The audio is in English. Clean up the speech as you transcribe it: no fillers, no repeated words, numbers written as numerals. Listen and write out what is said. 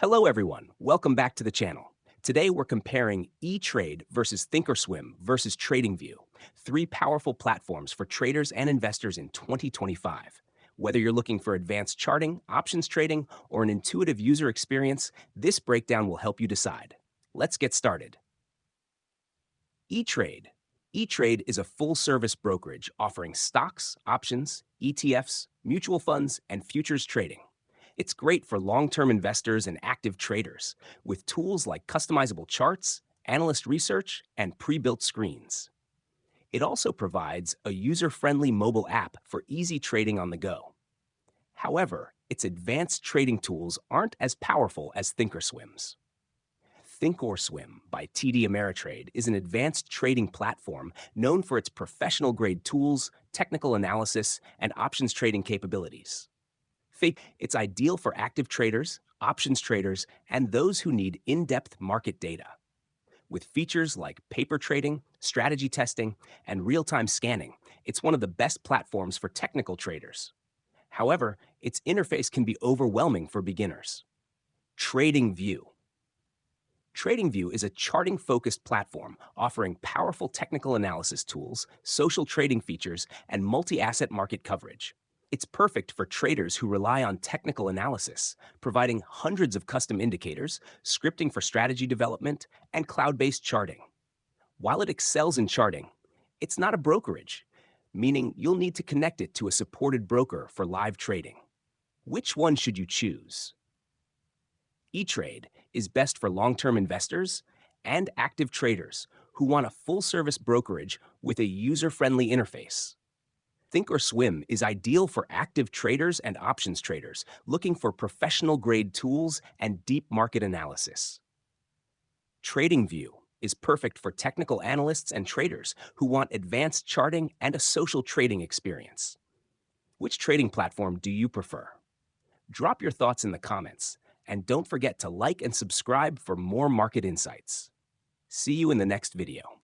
Hello, everyone. Welcome back to the channel. Today, we're comparing Etrade versus Thinkorswim versus TradingView, three powerful platforms for traders and investors in 2025. Whether you're looking for advanced charting, options trading, or an intuitive user experience, this breakdown will help you decide. Let's get started. Etrade. Etrade is a full-service brokerage offering stocks, options, ETFs, mutual funds, and futures trading. It's great for long-term investors and active traders, with tools like customizable charts, analyst research, and pre-built screens. It also provides a user-friendly mobile app for easy trading on the go. However, its advanced trading tools aren't as powerful as Thinkorswim's. Thinkorswim by TD Ameritrade is an advanced trading platform known for its professional-grade tools, technical analysis, and options trading capabilities. It's ideal for active traders, options traders, and those who need in-depth market data. With features like paper trading, strategy testing, and real-time scanning, it's one of the best platforms for technical traders. However, its interface can be overwhelming for beginners. TradingView. TradingView is a charting-focused platform offering powerful technical analysis tools, social trading features, and multi-asset market coverage. It's perfect for traders who rely on technical analysis, providing hundreds of custom indicators, scripting for strategy development, and cloud-based charting. While it excels in charting, it's not a brokerage, meaning you'll need to connect it to a supported broker for live trading. Which one should you choose? Etrade is best for long-term investors and active traders who want a full-service brokerage with a user-friendly interface. Thinkorswim is ideal for active traders and options traders looking for professional-grade tools and deep market analysis. TradingView is perfect for technical analysts and traders who want advanced charting and a social trading experience. Which trading platform do you prefer? Drop your thoughts in the comments, and don't forget to like and subscribe for more market insights. See you in the next video.